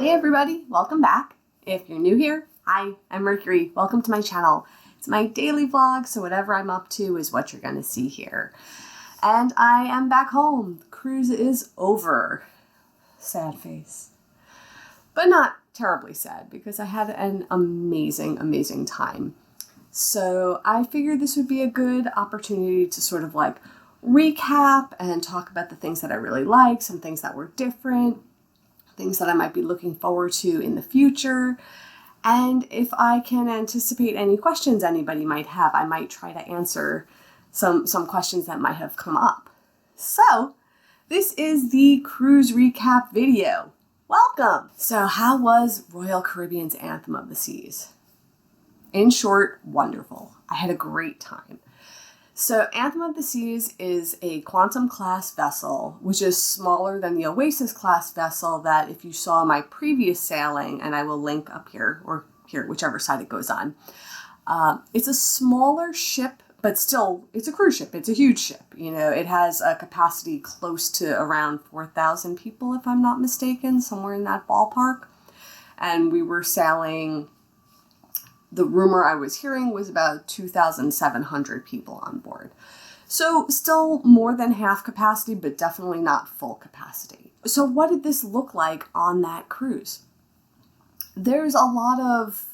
Hey everybody, welcome back. If you're new here, hi, I'm Mercury. Welcome to my channel. It's my daily vlog, so whatever I'm up to is what you're gonna see here. And I am back home. The cruise is over. Sad face. But not terribly sad because I had an amazing time. So I figured this would be a good opportunity to sort of like recap and talk about the things that I really liked, some things that were different, things that I might be looking forward to in the future. And if I can anticipate any questions anybody might have, I might try to answer some questions that might have come up. So this is the cruise recap video. Welcome! So how was Royal Caribbean's Anthem of the Seas? In short, wonderful. I had a great time. So Anthem of the Seas is a Quantum class vessel, which is smaller than the Oasis class vessel that if you saw my previous sailing, and I will link up here or here, whichever side it goes on. It's a smaller ship, but still it's a cruise ship. It's a huge ship. You know, it has a capacity close to around 4,000 people, if I'm not mistaken, somewhere in that ballpark. And we were sailing. The rumor I was hearing was about 2,700 people on board. So still more than half capacity, but definitely not full capacity. So what did this look like on that cruise? There's a lot of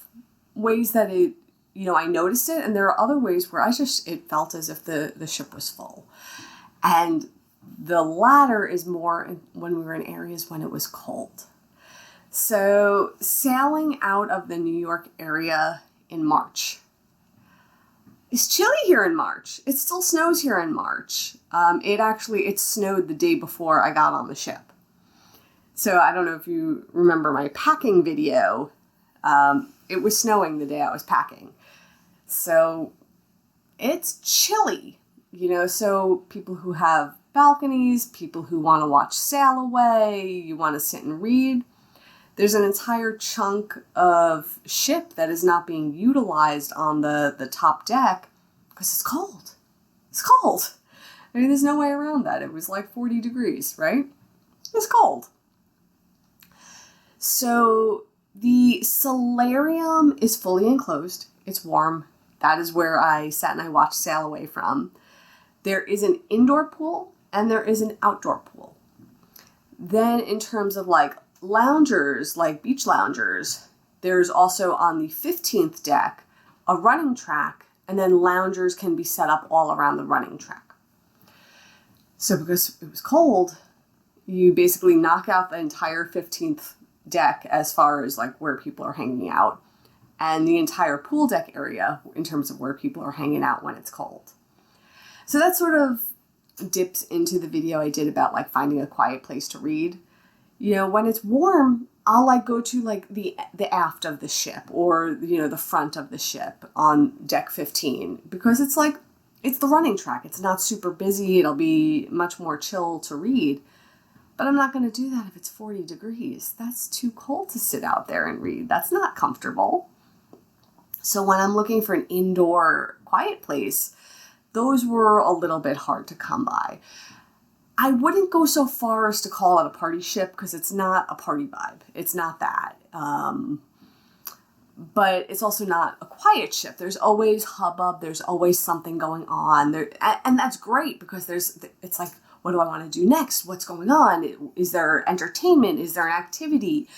ways that it, I noticed it, and there are other ways where it felt as if the ship was full. And the latter is more when we were in areas when it was cold. So sailing out of the New York area in March. It's chilly here in March. It still snows here in March. It snowed the day before I got on the ship. So I don't know if you remember my packing video. It was snowing the day I was packing. So it's chilly, so people who have balconies, people who want to watch sail away, you want to sit and read. There's an entire chunk of ship that is not being utilized on the top deck because it's cold. It's cold. I mean, there's no way around that. It was like 40 degrees, right? It's cold. So the solarium is fully enclosed. It's warm. That is where I sat and I watched sail away from. There is an indoor pool and there is an outdoor pool. Then in terms of like loungers, like beach loungers, there's also on the 15th deck a running track, and then loungers can be set up all around the running track. So because it was cold, you basically knock out the entire 15th deck as far as like where people are hanging out, and the entire pool deck area in terms of where people are hanging out when it's cold. So that sort of dips into the video I did about like finding a quiet place to read. When it's warm, I'll like go to like the aft of the ship or, the front of the ship on deck 15 because it's the running track. It's not super busy. It'll be much more chill to read. But I'm not going to do that if it's 40 degrees. That's too cold to sit out there and read. That's not comfortable. So when I'm looking for an indoor quiet place, those were a little bit hard to come by. I wouldn't go so far as to call it a party ship because it's not a party vibe. It's not that. But it's also not a quiet ship. There's always hubbub. There's always something going on. And that's great because it's like, what do I want to do next? What's going on? Is there entertainment? Is there an activity?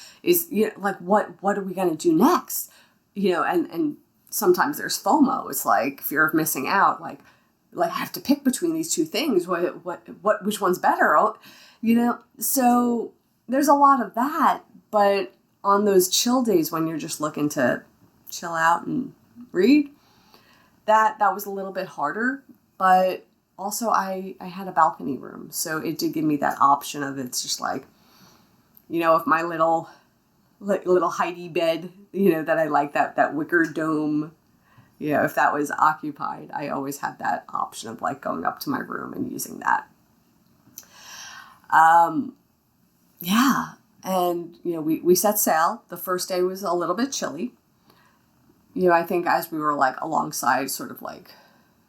What are we going to do next? And sometimes there's FOMO. It's like fear of missing out. Like I have to pick between these two things. Which one's better? So there's a lot of that, but on those chill days when you're just looking to chill out and read, that was a little bit harder, but also I had a balcony room. So it did give me that option of it's just like, if my little Heidi bed, that I like that wicker dome, if that was occupied, I always had that option of like going up to my room and using that. And, we set sail. The first day was a little bit chilly. I think as we were like alongside sort of like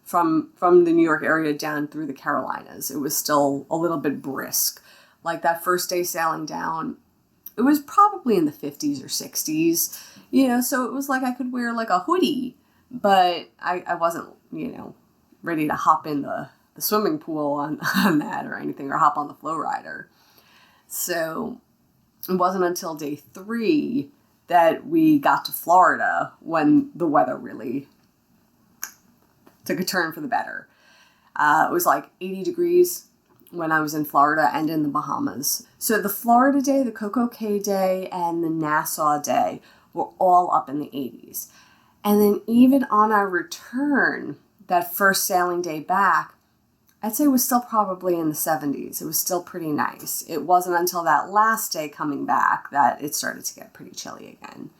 from the New York area down through the Carolinas, it was still a little bit brisk. Like that first day sailing down, it was probably in the 50s or 60s, so it was like I could wear like a hoodie, but I wasn't, ready to hop in the swimming pool on that or anything, or hop on the flow rider. So it wasn't until day 3 that we got to Florida when the weather really took a turn for the better. It was like 80 degrees when I was in Florida and in the Bahamas. So the Florida day, the Coco Cay day, and the Nassau day were all up in the 80s. And then even on our return, that first sailing day back, I'd say it was still probably in the 70s. It was still pretty nice. It wasn't until that last day coming back that it started to get pretty chilly again.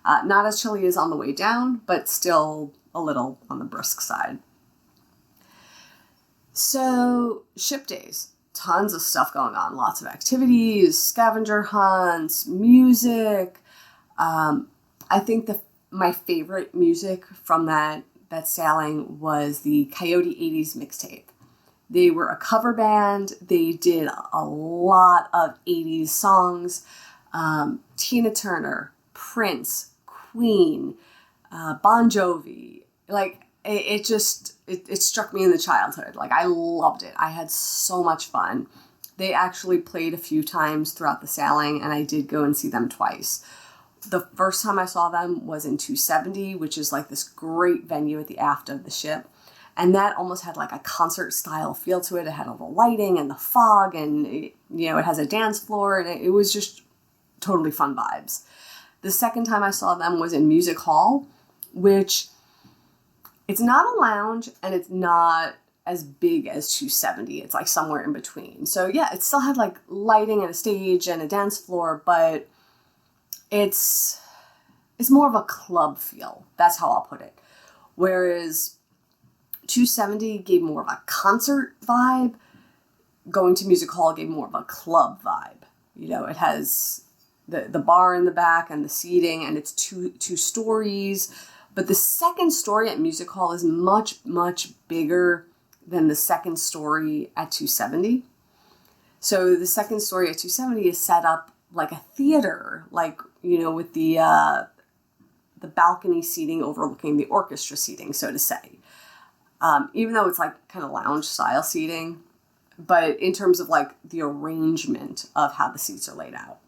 Not as chilly as on the way down, but still a little on the brisk side. So ship days, tons of stuff going on, lots of activities, scavenger hunts, music. I think my favorite music from that sailing was the Coyote 80s mixtape. They were a cover band. They did a lot of 80s songs. Tina Turner, Prince, Queen, Bon Jovi. Like, it struck me in the childhood. Like, I loved it. I had so much fun. They actually played a few times throughout the sailing, and I did go and see them twice. The first time I saw them was in 270, which is like this great venue at the aft of the ship. And that almost had like a concert style feel to it. It had all the lighting and the fog, and it has a dance floor, and it was just totally fun vibes. The second time I saw them was in Music Hall, which it's not a lounge and it's not as big as 270. It's like somewhere in between. So yeah, it still had like lighting and a stage and a dance floor, but it's more of a club feel. That's how I'll put it. Whereas 270 gave more of a concert vibe. Going to Music Hall gave more of a club vibe. It has the bar in the back and the seating, and it's two stories. But the second story at Music Hall is much, much bigger than the second story at 270. So the second story at 270 is set up like a theater, like, with the balcony seating overlooking the orchestra seating, so to say. Even though it's like kind of lounge style seating, but in terms of like the arrangement of how the seats are laid out.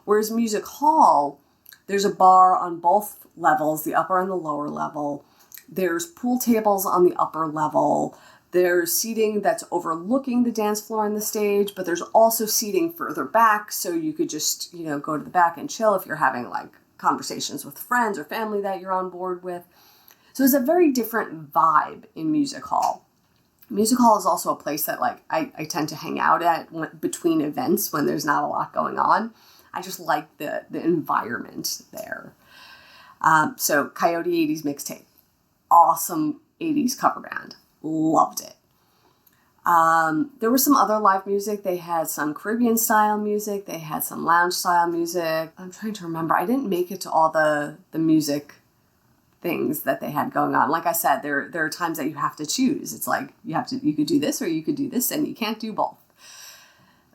Whereas Music Hall, there's a bar on both levels, the upper and the lower level. There's pool tables on the upper level. There's seating that's overlooking the dance floor and the stage, but there's also seating further back, so you could just, go to the back and chill if you're having like conversations with friends or family that you're on board with. So it's a very different vibe in Music Hall. Music Hall is also a place that like I tend to hang out at between events when there's not a lot going on. I just like the environment there. So Coyote 80s mixtape, awesome 80s cover band. Loved it. There was some other live music. They had some Caribbean style music. They had some lounge style music. I'm trying to remember. I didn't make it to all the music things that they had going on. Like I said, there are times that you have to choose. It's like you could do this or you could do this, and you can't do both.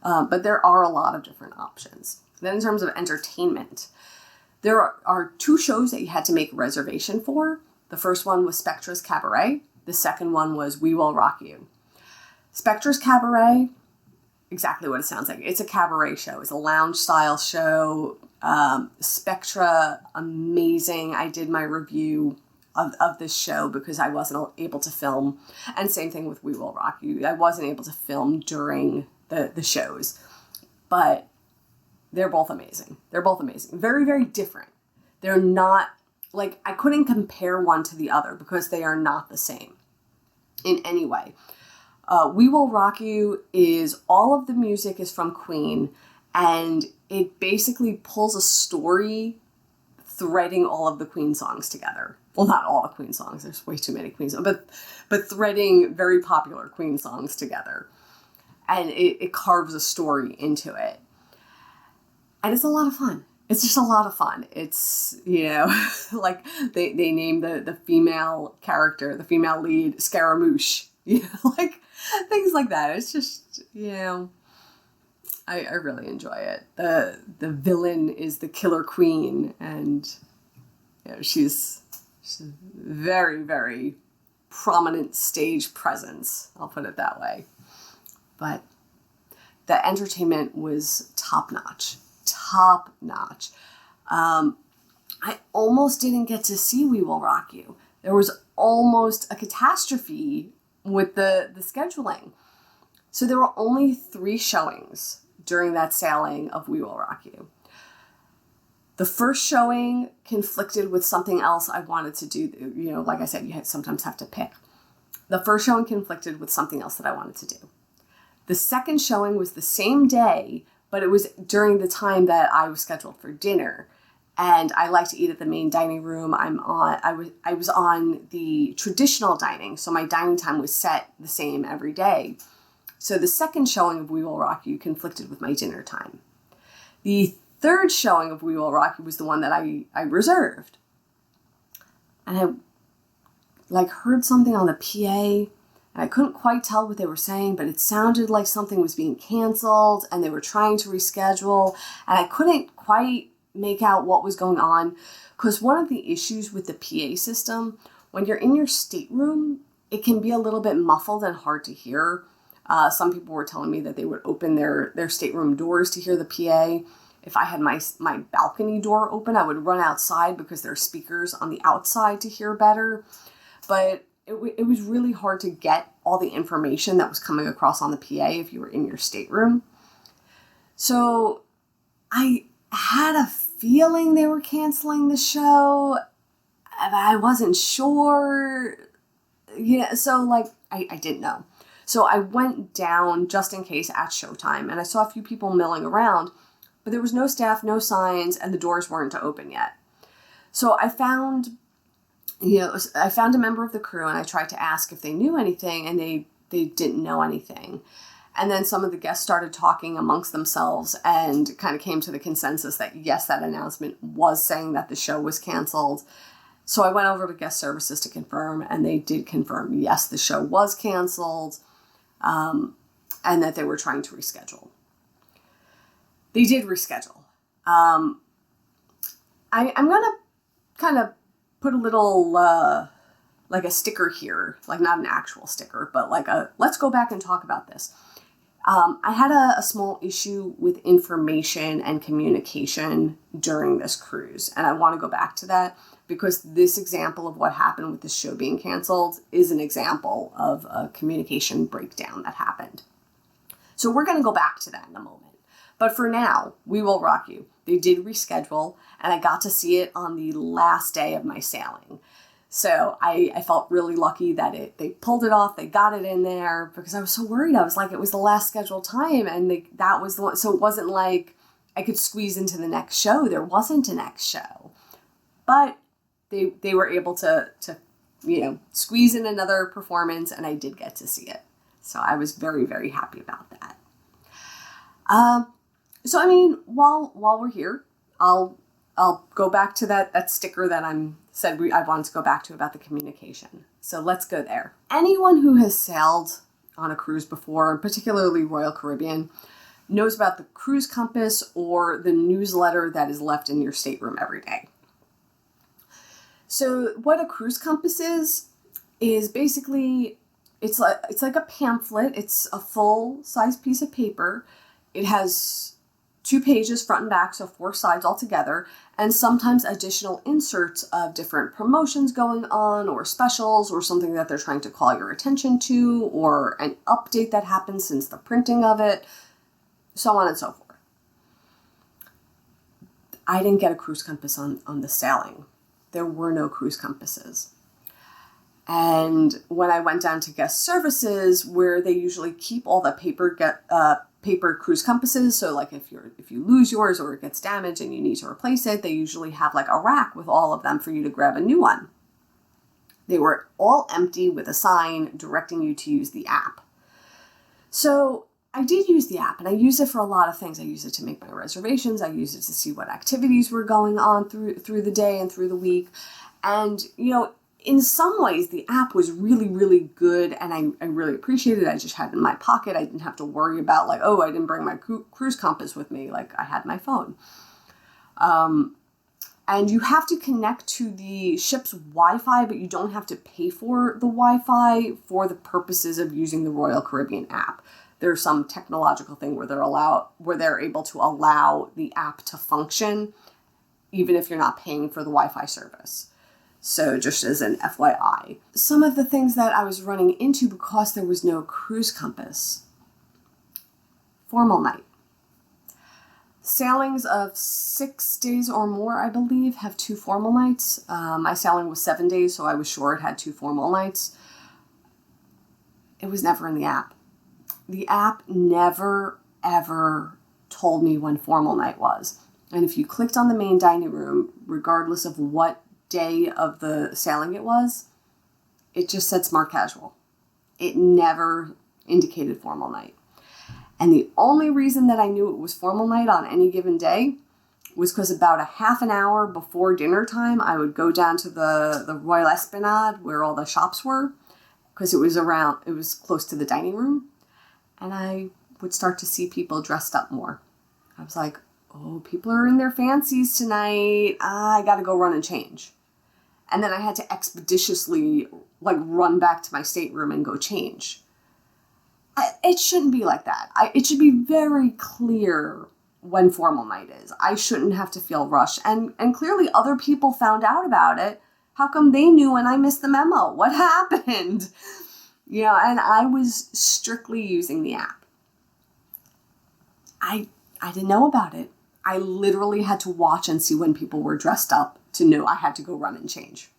But there are a lot of different options. Then in terms of entertainment, there are 2 shows that you had to make a reservation for. The first one was Spectra's Cabaret. The second one was We Will Rock You. Spectra's Cabaret, exactly what it sounds like. It's a cabaret show. It's a lounge-style show. Spectra, amazing. I did my review of this show because I wasn't able to film. And same thing with We Will Rock You. I wasn't able to film during the shows. But they're both amazing. They're both amazing. Very, very different. They're not... Like, I couldn't compare one to the other because they are not the same in any way. We Will Rock You is, all of the music is from Queen, and it basically pulls a story threading all of the Queen songs together. Well, not all the Queen songs. There's way too many Queen songs, but threading very popular Queen songs together. And it carves a story into it. And it's a lot of fun. It's just a lot of fun. It's, like they named the female character, the female lead, Scaramouche, like things like that. It's just, I really enjoy it. The villain is the killer queen, and she's a very, very prominent stage presence. I'll put it that way. But the entertainment was top notch. Top notch. I almost didn't get to see We Will Rock You. There was almost a catastrophe with the scheduling. So there were only 3 showings during that sailing of We Will Rock You. The first showing conflicted with something else I wanted to do. Like I said, you sometimes have to pick. The first showing conflicted with something else that I wanted to do. The second showing was the same day, but it was during the time that I was scheduled for dinner. And I like to eat at the main dining room. I was on the traditional dining, so my dining time was set the same every day. So the second showing of We Will Rock You conflicted with my dinner time. The third showing of We Will Rock You was the one that I reserved. And I heard something on the PA, and I couldn't quite tell what they were saying, but it sounded like something was being canceled and they were trying to reschedule, and I couldn't quite make out what was going on, because one of the issues with the PA system, when you're in your stateroom, it can be a little bit muffled and hard to hear. Some people were telling me that they would open their stateroom doors to hear the PA. If I had my balcony door open, I would run outside because there are speakers on the outside to hear better. But it was really hard to get all the information that was coming across on the PA if you were in your stateroom. So I had a feeling they were canceling the show, and I wasn't sure. So I didn't know. So I went down just in case at showtime, and I saw a few people milling around, but there was no staff, no signs, and the doors weren't open yet. So I found a member of the crew, and I tried to ask if they knew anything, and they didn't know anything. And then some of the guests started talking amongst themselves and kind of came to the consensus that, yes, that announcement was saying that the show was canceled. So I went over to guest services to confirm, and they did confirm, yes, the show was canceled, and that they were trying to reschedule. They did reschedule. I'm going to kind of put a little, like a sticker here, like not an actual sticker, but like let's go back and talk about this. I had a small issue with information and communication during this cruise, and I want to go back to that because this example of what happened with the show being canceled is an example of a communication breakdown that happened. So we're going to go back to that in a moment. But for now, We Will Rock You. They did reschedule, and I got to see it on the last day of my sailing. So I felt really lucky that they pulled it off. They got it in there because I was so worried. I was like, it was the last scheduled time, and that was the one. So it wasn't like I could squeeze into the next show. There wasn't a next show, but they were able to squeeze in another performance, and I did get to see it. So I was very, very happy about that. So I mean, while we're here, I'll go back to that sticker that I wanted to go back to about the communication. So let's go there. Anyone who has sailed on a cruise before, particularly Royal Caribbean, knows about the cruise compass or the newsletter that is left in your stateroom every day. So what a cruise compass is basically, it's like a pamphlet. It's a full-size piece of paper. It has 2 pages, front and back, so 4 sides altogether, and sometimes additional inserts of different promotions going on or specials or something that they're trying to call your attention to or an update that happened since the printing of it, so on and so forth. I didn't get a cruise compass on the sailing. There were no cruise compasses. And when I went down to guest services, where they usually keep all the paper cruise compasses, so like if you lose yours or it gets damaged and you need to replace it, they usually have like a rack with all of them for you to grab a new one. They were all empty with a sign directing you to use the app. So I did use the app, and I use it for a lot of things. I use it to make my reservations. I use it to see what activities were going on through the day and through the week. And, in some ways, the app was really, really good, and I really appreciated it. I just had it in my pocket. I didn't have to worry about like, oh, I didn't bring my cruise compass with me. Like, I had my phone. And you have to connect to the ship's Wi-Fi, but you don't have to pay for the Wi-Fi for the purposes of using the Royal Caribbean app. There's some technological thing where they're able to allow the app to function, even if you're not paying for the Wi-Fi service. So just as an FYI. Some of the things that I was running into because there was no cruise compass. Formal night. Sailings of 6 days or more, I believe, have 2 formal nights. My sailing was 7 days, so I was sure it had 2 formal nights. It was never in the app. The app never, ever told me when formal night was. And if you clicked on the main dining room, regardless of what day of the sailing it was, it just said smart casual. It never indicated formal night. And the only reason that I knew it was formal night on any given day was because about a half an hour before dinner time, I would go down to the Royal Esplanade where all the shops were, because it was close to the dining room. And I would start to see people dressed up more. I was like, oh, people are in their fancies tonight. I got to go run and change. And then I had to expeditiously run back to my stateroom and go change. It shouldn't be like that. It should be very clear when formal night is. I shouldn't have to feel rushed. And clearly other people found out about it. How come they knew and I missed the memo? What happened? And I was strictly using the app. I didn't know about it. I literally had to watch and see when people were dressed up to know I had to go run and change.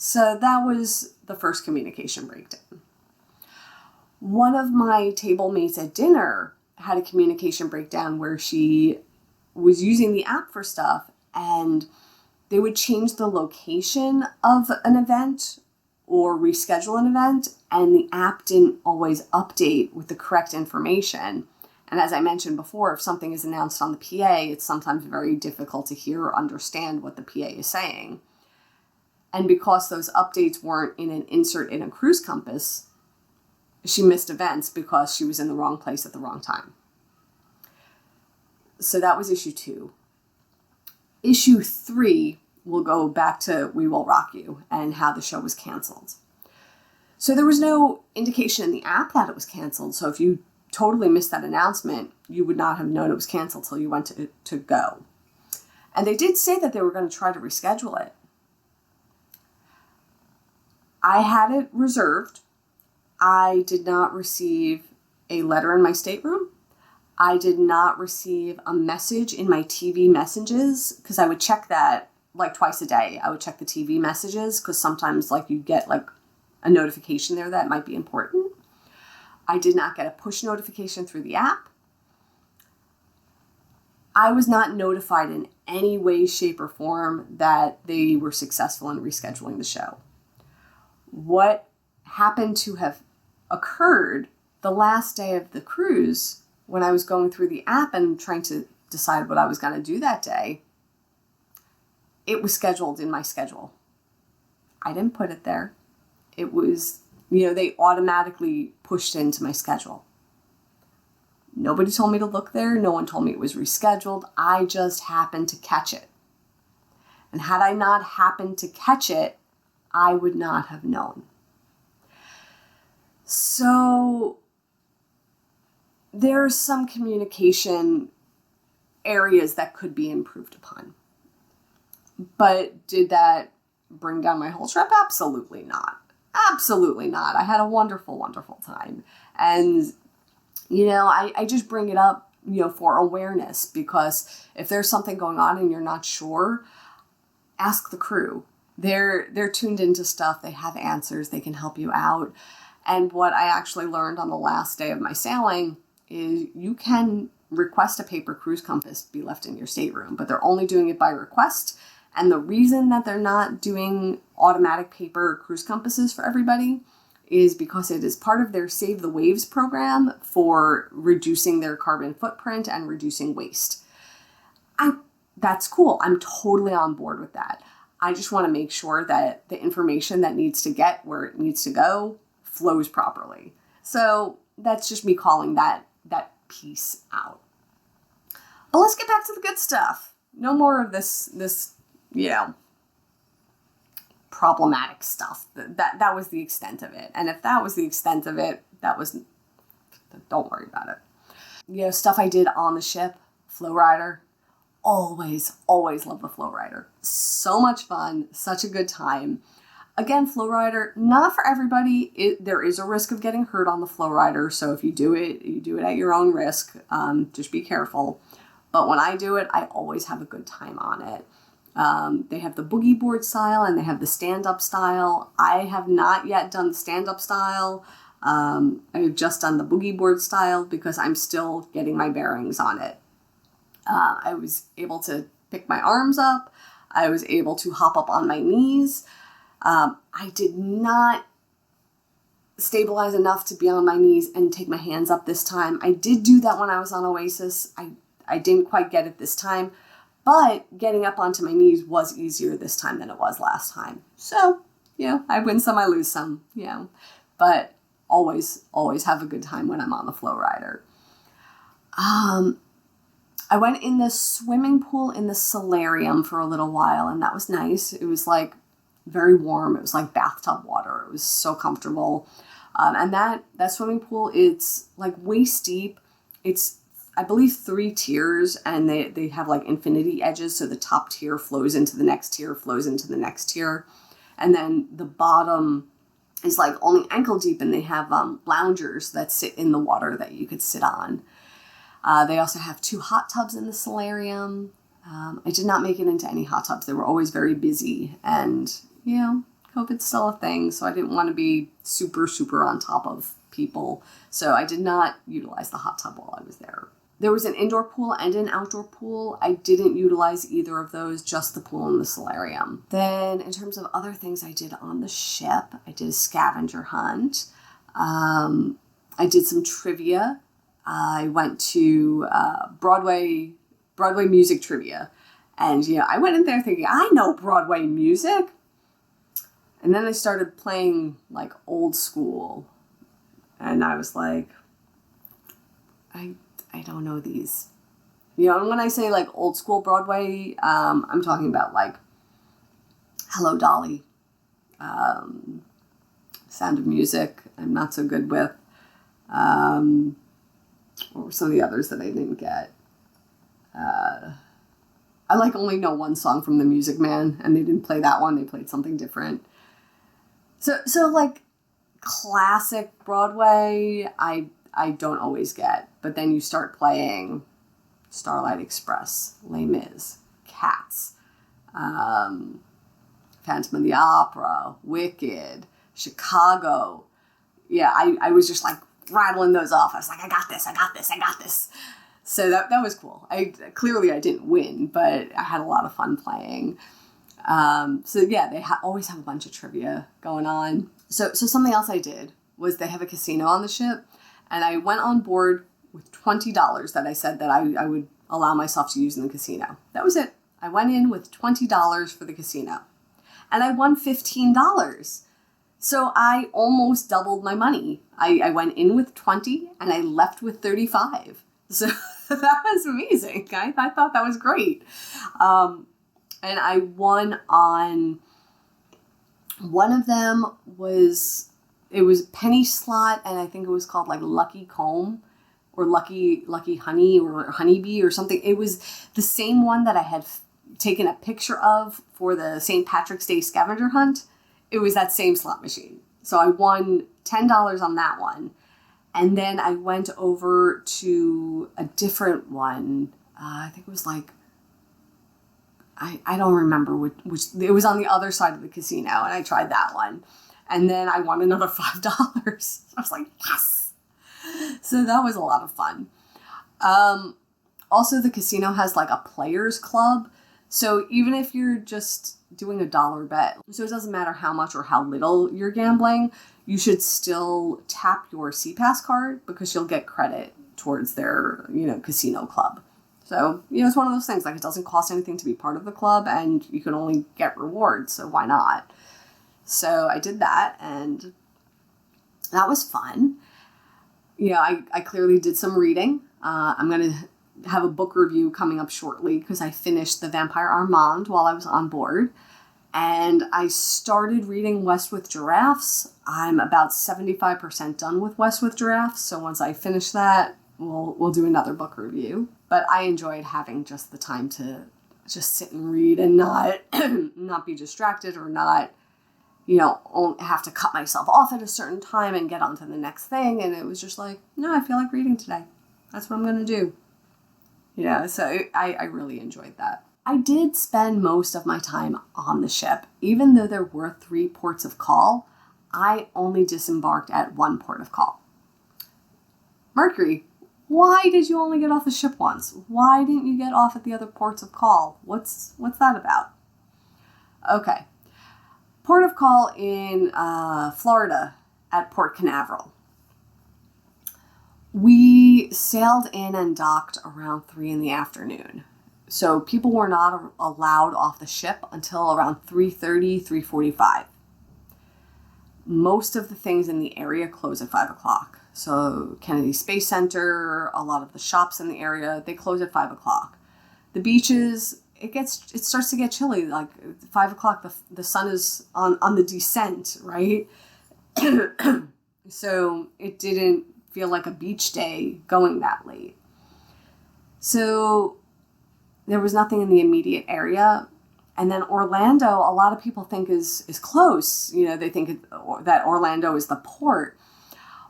So that was the first communication breakdown. One of my table mates at dinner had a communication breakdown where she was using the app for stuff, and they would change the location of an event or reschedule an event, and the app didn't always update with the correct information. And as I mentioned before, if something is announced on the PA, it's sometimes very difficult to hear or understand what the PA is saying. And because those updates weren't in an insert in a cruise compass, she missed events because she was in the wrong place at the wrong time. So that was issue 2. Issue 3 will go back to We Will Rock You and how the show was canceled. So there was no indication in the app that it was canceled. So if you totally missed that announcement, you would not have known it was canceled till you went to go. And they did say that they were going to try to reschedule it. I had it reserved. I did not receive a letter in my stateroom. I did not receive a message in my TV messages, because I would check that twice a day. I would check the TV messages because sometimes you get a notification there that might be important. I did not get a push notification through the app. I was not notified in any way, shape, or form that they were successful in rescheduling the show. What happened to have occurred the last day of the cruise, when I was going through the app and trying to decide what I was going to do that day, it was scheduled in my schedule. I didn't put it there. It was, they automatically pushed into my schedule. Nobody told me to look there. No one told me it was rescheduled. I just happened to catch it. And had I not happened to catch it, I would not have known. So there's some communication areas that could be improved upon. But did that bring down my whole trip? Absolutely not. Absolutely not. I had a wonderful, wonderful time. And, I just bring it up, for awareness, because if there's something going on and you're not sure, ask the crew. They're tuned into stuff. They have answers. They can help you out. And what I actually learned on the last day of my sailing is you can request a paper cruise compass be left in your stateroom, but they're only doing it by request. And the reason that they're not doing automatic paper cruise compasses for everybody is because it is part of their Save the Waves program for reducing their carbon footprint and reducing waste. I that's cool. I'm totally on board with that. I just want to make sure that the information that needs to get where it needs to go flows properly. So that's just me calling that piece out. But let's get back to the good stuff. No more of this, problematic stuff. That was the extent of it. And if that was the extent of it, don't worry about it. Stuff I did on the ship, flow rider. Always love the flow rider. So much fun, such a good time. Again, flow rider, not for everybody. There is a risk of getting hurt on the flow rider. So if you do it at your own risk. Just be careful. But when I do it, I always have a good time on it. They have the boogie board style and they have the stand-up style. I have not yet done the stand-up style. I've just done the boogie board style because I'm still getting my bearings on it. I was able to pick my arms up. I was able to hop up on my knees. I did not stabilize enough to be on my knees and take my hands up this time. I did do that when I was on Oasis. I didn't quite get it this time, but getting up onto my knees was easier this time than it was last time. So, I win some, I lose some, but always have a good time when I'm on the flow rider. I went in the swimming pool in the solarium for a little while, and that was nice. It was like very warm. It was like bathtub water. It was so comfortable. And that swimming pool, it's like waist deep. It's, I believe, 3 tiers, and they have like infinity edges. So the top tier flows into the next tier, flows into the next tier. And then the bottom is like only ankle deep, and they have loungers that sit in the water that you could sit on. They also have 2 hot tubs in the solarium. I did not make it into any hot tubs. They were always very busy, and, COVID's still a thing, so I didn't want to be super, super on top of people. So I did not utilize the hot tub while I was there. There was an indoor pool and an outdoor pool. I didn't utilize either of those, just the pool and the solarium. Then in terms of other things I did on the ship, I did a scavenger hunt. I did some trivia. I went to Broadway music trivia. And, I went in there thinking, I know Broadway music. And then I started playing, like, old school. And I was like, I don't know these. And when I say, like, old school Broadway, I'm talking about, like, Hello, Dolly. Sound of Music, I'm not so good with. What were some of the others that I didn't get? I only know one song from The Music Man, and they didn't play that one. They played something different. So like classic Broadway, I don't always get. But then you start playing Starlight Express, Les Mis, Cats, Phantom of the Opera, Wicked, Chicago. Yeah, I was just like rattling those off. I was like, I got this. So that was cool. I didn't win, but I had a lot of fun playing. So yeah, they always have a bunch of trivia going on. So something else I did was they have a casino on the ship, and I went on board with $20 that I said that I would allow myself to use in the casino. That was it. I went in with $20 for the casino, and I won $15. So I almost doubled my money. I went in with 20 and I left with 35. So that was amazing. I thought that was great. And I won on one of them it was penny slot, and I think it was called like Lucky Comb or Lucky Honey or Honeybee or something. It was the same one that I had taken a picture of for the St. Patrick's Day scavenger hunt. It was that same slot machine. So I won $10 on that one. And then I went over to a different one. I think it was like, I don't remember which, it was on the other side of the casino, and I tried that one. And then I won another $5. I was like, yes! So that was a lot of fun. Also, the casino has like a players club. So even if you're just doing a $1 bet, so it doesn't matter how much or how little you're gambling, you should still tap your CPAS card because you'll get credit towards their, casino club. So, it's one of those things, like it doesn't cost anything to be part of the club and you can only get rewards, so why not? So I did that and that was fun. I clearly did some reading. I'm going to have a book review coming up shortly because I finished The Vampire Armand while I was on board. And I started reading West with Giraffes. I'm about 75% done with West with Giraffes. So once I finish that, we'll do another book review. But I enjoyed having just the time to just sit and read and not be distracted or not, have to cut myself off at a certain time and get on to the next thing. And it was just like, no, I feel like reading today. That's what I'm going to do. So I really enjoyed that. I did spend most of my time on the ship. Even though there were 3 ports of call, I only disembarked at 1 port of call. Mercury, why did you only get off the ship once? Why didn't you get off at the other ports of call? What's that about? Okay. Port of call in Florida at Port Canaveral. We sailed in and docked around 3 in the afternoon. So people were not allowed off the ship until around 3:30, 3:45. Most of the things in the area close at 5 o'clock. So Kennedy Space Center, a lot of the shops in the area, they close at 5 o'clock. The beaches, it starts to get chilly. Like 5 o'clock, the sun is on the descent, right? So it didn't feel like a beach day going that late. So there was nothing in the immediate area. And then Orlando, a lot of people think is close. They think that Orlando is the port.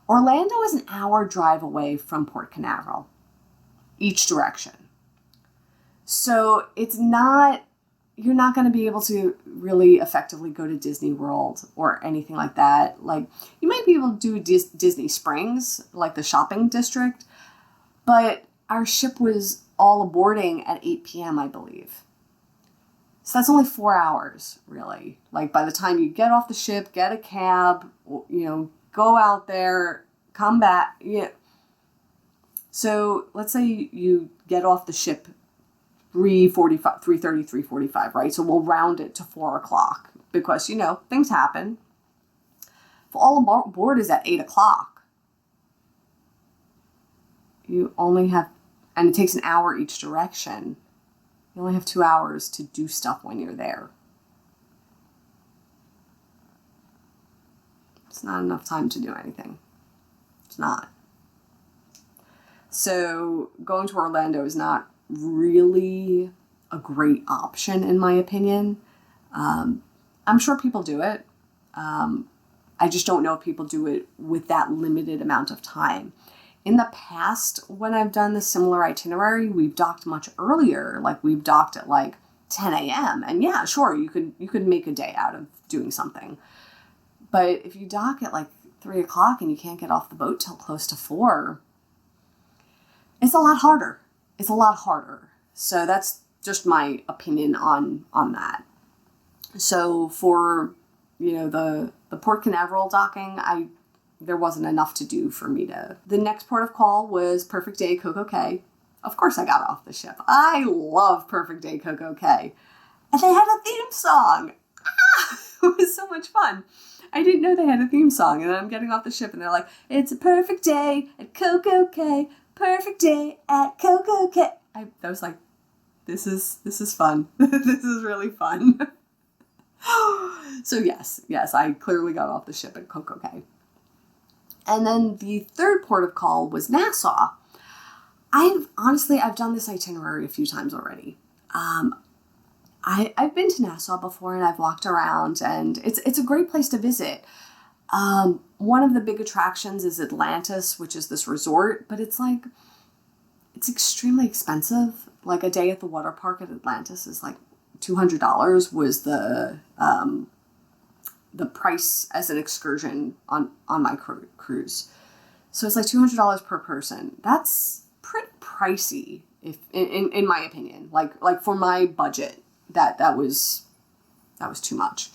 Orlando is an hour drive away from Port Canaveral, each direction. So you're not going to be able to really effectively go to Disney World or anything like that. Like, you might be able to do Disney Springs, like the shopping district, but our ship was all aboarding at 8 p.m., I believe. So that's only 4 hours, really. Like, by the time you get off the ship, get a cab, go out there, come back. So let's say you get off the ship 3:45, 3:30, 3:45, right? So we'll round it to 4 o'clock because, things happen. If all aboard is at 8 o'clock, you only have, and it takes an hour each direction, you only have 2 hours to do stuff when you're there. It's not enough time to do anything. It's not. So going to Orlando is not really a great option, in my opinion. I'm sure people do it. I just don't know if people do it with that limited amount of time. In the past, when I've done the similar itinerary, we've docked much earlier. Like, we've docked at like 10 a.m. And yeah, sure, you could make a day out of doing something. But if you dock at like 3 o'clock and you can't get off the boat till close to 4, it's a lot harder. It's a lot harder. So that's just my opinion on that. So for, the Port Canaveral docking, there wasn't enough to do for me to. The next port of call was Perfect Day Coco Cay. Of course I got off the ship. I love Perfect Day Coco Cay. And they had a theme song. It was so much fun. I didn't know they had a theme song. And then I'm getting off the ship and they're like, it's a perfect day at Coco Cay. Perfect day at Coco Cay. I was like, this is fun. This is really fun. So yes, I clearly got off the ship at Coco Cay. And then the third port of call was Nassau. I've done this itinerary a few times already. I've been to Nassau before and I've walked around and it's a great place to visit. One of the big attractions is Atlantis, which is this resort, but it's extremely expensive. Like, a day at the water park at Atlantis is like $200 was the price as an excursion on my cruise. So it's like $200 per person. That's pretty pricey, if in my opinion. Like for my budget, that was too much.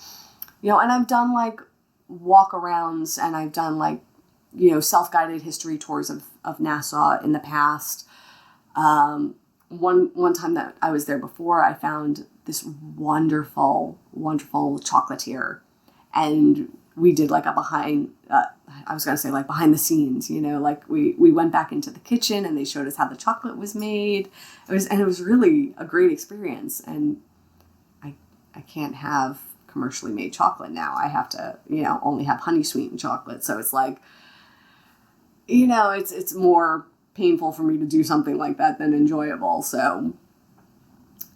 And I've done like walk-arounds and I've done like, self-guided history tours of Nassau in the past. one time that I was there before, I found this wonderful, wonderful chocolatier. And we did like a behind the scenes, like we went back into the kitchen and they showed us how the chocolate was made. It was really a great experience. And I can't have commercially made chocolate now. I have to, only have honey sweetened chocolate. So it's like, it's more painful for me to do something like that than enjoyable. So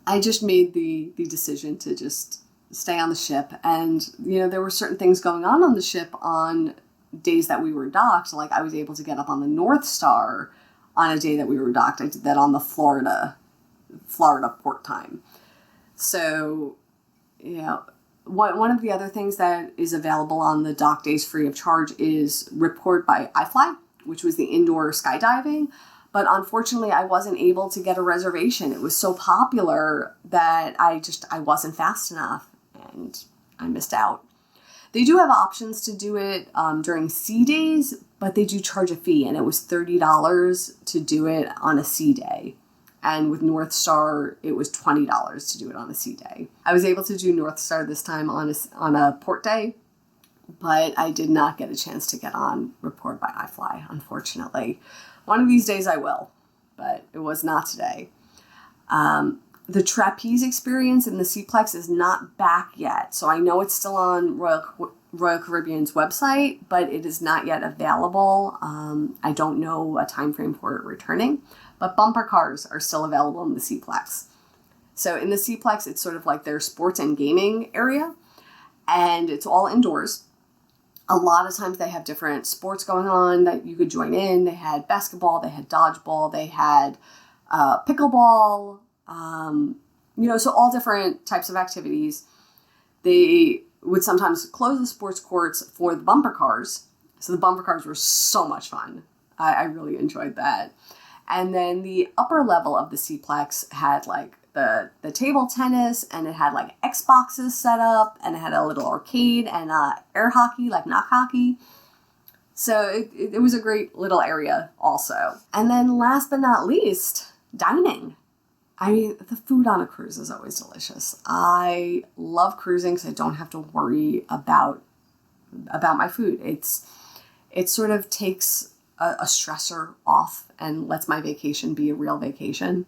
I just made the decision to just stay on the ship. And, there were certain things going on the ship on days that we were docked. Like I was able to get up on the North Star on a day that we were docked. I did that on the Florida port time. So, one of the other things that is available on the dock days free of charge is Ripcord by iFly, which was the indoor skydiving. But unfortunately, I wasn't able to get a reservation. It was so popular that I wasn't fast enough and I missed out. They do have options to do it during sea days, but they do charge a fee, and it was $30 to do it on a sea day. And with North Star, it was $20 to do it on a sea day. I was able to do North Star this time on a port day, but I did not get a chance to get on Report by iFly, unfortunately. One of these days I will, but it was not today. The trapeze experience in the Seaplex is not back yet, so I know it's still on Royal Caribbean's website, but it is not yet available. I don't know a time frame for it returning, but bumper cars are still available in the Seaplex. So in the Seaplex, it's sort of like their sports and gaming area, and it's all indoors. A lot of times they have different sports going on that you could join in. They had basketball, they had dodgeball, they had pickleball, so all different types of activities. They would sometimes close the sports courts for the bumper cars. So the bumper cars were so much fun. I really enjoyed that. And then the upper level of the Seaplex had like the table tennis, and it had like Xboxes set up, and it had a little arcade and air hockey, like knock hockey. So it was a great little area also. And then last but not least, dining. I mean, the food on a cruise is always delicious. I love cruising because I don't have to worry about my food. It sort of takes a stressor off and lets my vacation be a real vacation.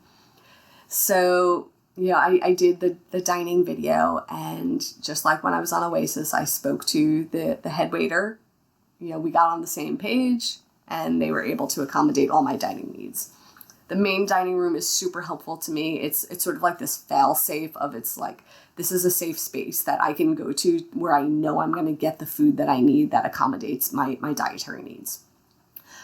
So, I did the dining video, and just like when I was on Oasis, I spoke to the head waiter. We got on the same page, and they were able to accommodate all my dining needs. The main dining room is super helpful to me. It's sort of like this fail safe of, it's like, this is a safe space that I can go to where I know I'm going to get the food that I need that accommodates my dietary needs.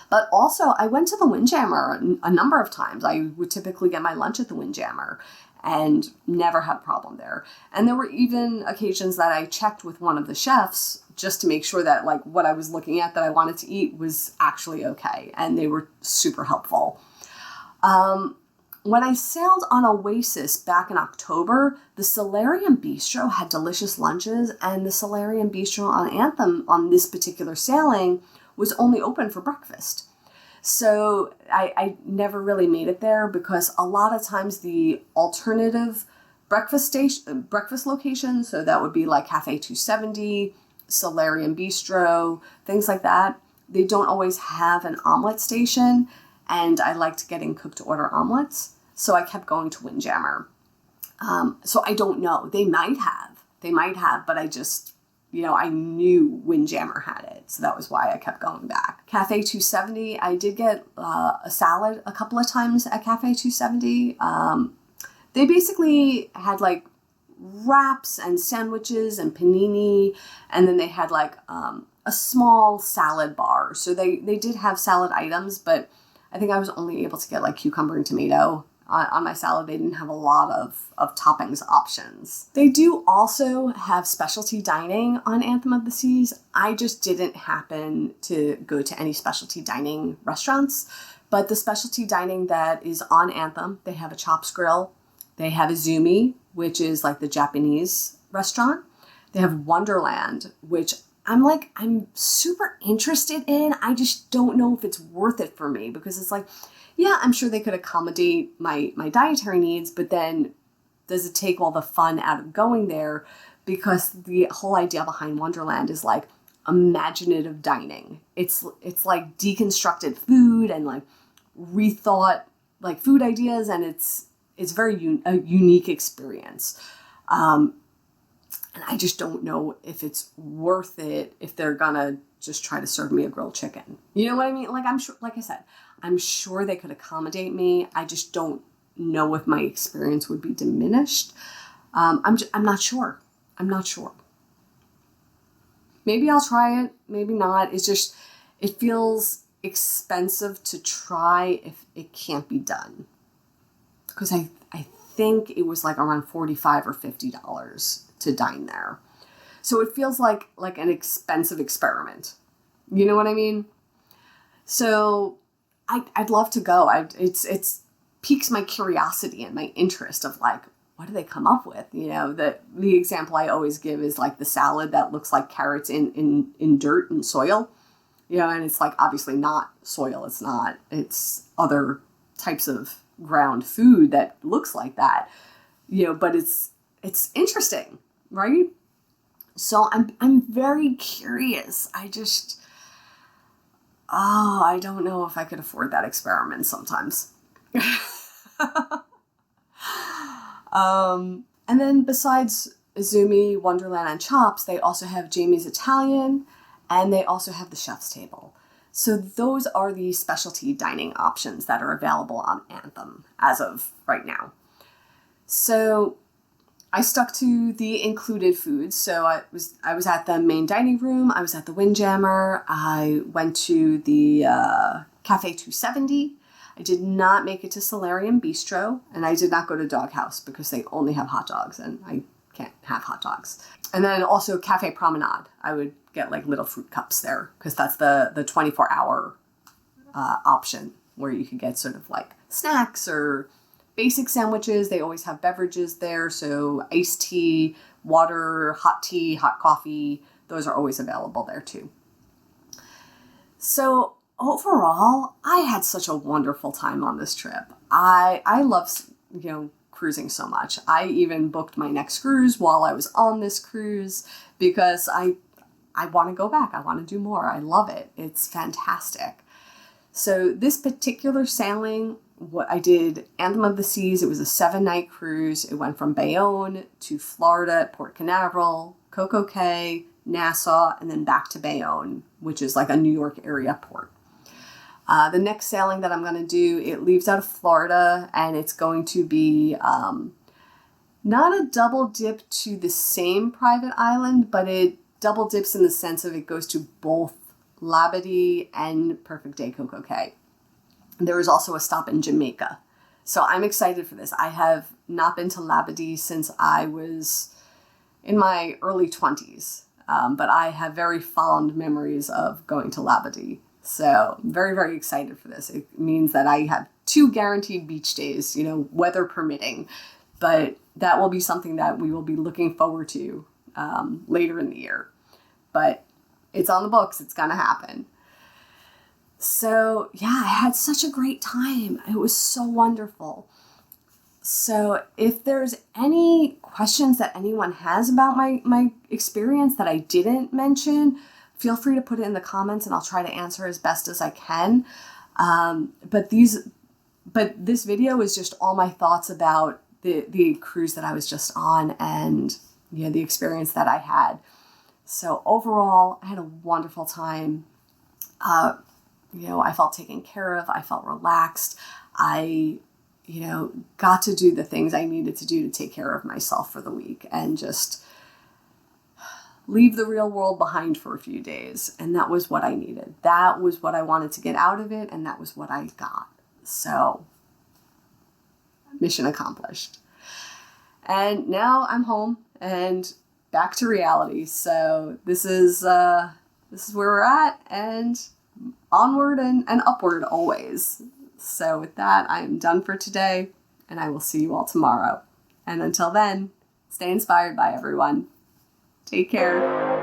But also, I went to the Windjammer a number of times. I would typically get my lunch at the Windjammer and never had a problem there. And there were even occasions that I checked with one of the chefs just to make sure that like what I was looking at that I wanted to eat was actually okay. And they were super helpful. When I sailed on Oasis back in October, the Solarium Bistro had delicious lunches, and the Solarium Bistro on Anthem on this particular sailing was only open for breakfast. So I never really made it there because a lot of times the alternative breakfast locations, so that would be like Cafe 270, Solarium Bistro, things like that, they don't always have an omelet station, and I liked getting cooked to order omelets, so I kept going to Windjammer. So I don't know. They might have, but I just, I knew Windjammer had it, so that was why I kept going back. Cafe 270, I did get a salad a couple of times at Cafe 270. They basically had like wraps and sandwiches and panini, and then they had like a small salad bar. So they did have salad items, but I think I was only able to get like cucumber and tomato on my salad. They didn't have a lot of toppings options. They do also have specialty dining on Anthem of the Seas. I just didn't happen to go to any specialty dining restaurants, but the specialty dining that is on Anthem, they have a Chops Grill. They have Izumi, which is like the Japanese restaurant. They have Wonderland, which I'm super interested in. I just don't know if it's worth it for me, because it's like, yeah, I'm sure they could accommodate my dietary needs, but then does it take all the fun out of going there? Because the whole idea behind Wonderland is like imaginative dining. It's like deconstructed food and like rethought like food ideas, and it's very a unique experience. And I just don't know if it's worth it if they're gonna just try to serve me a grilled chicken. You know what I mean? Like, I'm sure, like I said, I'm sure they could accommodate me. I just don't know if my experience would be diminished. I'm not sure. I'm not sure. Maybe I'll try it. Maybe not. It's just, it feels expensive to try if it can't be done. Because I think it was like around $45 or $50 to dine there. So it feels like an expensive experiment. You know what I mean? So I'd love to go. It's piques my curiosity and my interest of like, what do they come up with? You know, the example I always give is like the salad that looks like carrots in dirt and soil. You know, and it's like obviously not soil. It's other types of ground food that looks like that. You know, but it's interesting, right? So I'm very curious. I don't know if I could afford that experiment sometimes. And then besides Izumi, Wonderland, and Chops, they also have Jamie's Italian, and they also have the Chef's Table. So those are the specialty dining options that are available on Anthem as of right now. So I stuck to the included foods. So I was at the main dining room. I was at the Windjammer. I went to the Cafe 270. I did not make it to Solarium Bistro, and I did not go to Doghouse because they only have hot dogs, and I can't have hot dogs. And then also Cafe Promenade. I would get like little fruit cups there because that's the 24-hour option where you can get sort of like snacks or basic sandwiches. They always have beverages there. So iced tea, water, hot coffee, those are always available there too. So overall, I had such a wonderful time on this trip. I love, cruising so much. I even booked my next cruise while I was on this cruise because I want to go back. I want to do more. I love it. It's fantastic. So this particular sailing, what I did, Anthem of the Seas, it was a 7-night cruise. It went from Bayonne to Florida at Port Canaveral, Coco Cay, Nassau, and then back to Bayonne, which is like a New York area port. The next sailing that I'm going to do, it leaves out of Florida, and it's going to be not a double dip to the same private island, but it double dips in the sense of it goes to both Labadee and Perfect Day Coco Cay. There is also a stop in Jamaica. So I'm excited for this. I have not been to Labadee since I was in my early 20s, but I have very fond memories of going to Labadee. So very, very excited for this. It means that I have 2 guaranteed beach days, weather permitting. But that will be something that we will be looking forward to later in the year. But it's on the books. It's going to happen. So, yeah, I had such a great time. It was so wonderful. So if there's any questions that anyone has about my experience that I didn't mention, feel free to put it in the comments and I'll try to answer as best as I can. But this video is just all my thoughts about the cruise that I was just on and the experience that I had. So overall, I had a wonderful time. I felt taken care of. I felt relaxed. I, got to do the things I needed to do to take care of myself for the week and just leave the real world behind for a few days. And that was what I needed. That was what I wanted to get out of it. And that was what I got. So mission accomplished. And now I'm home and back to reality. So this is where we're at, and onward and upward always. So with that, I am done for today, and I will see you all tomorrow. And until then, stay inspired by everyone. Take care.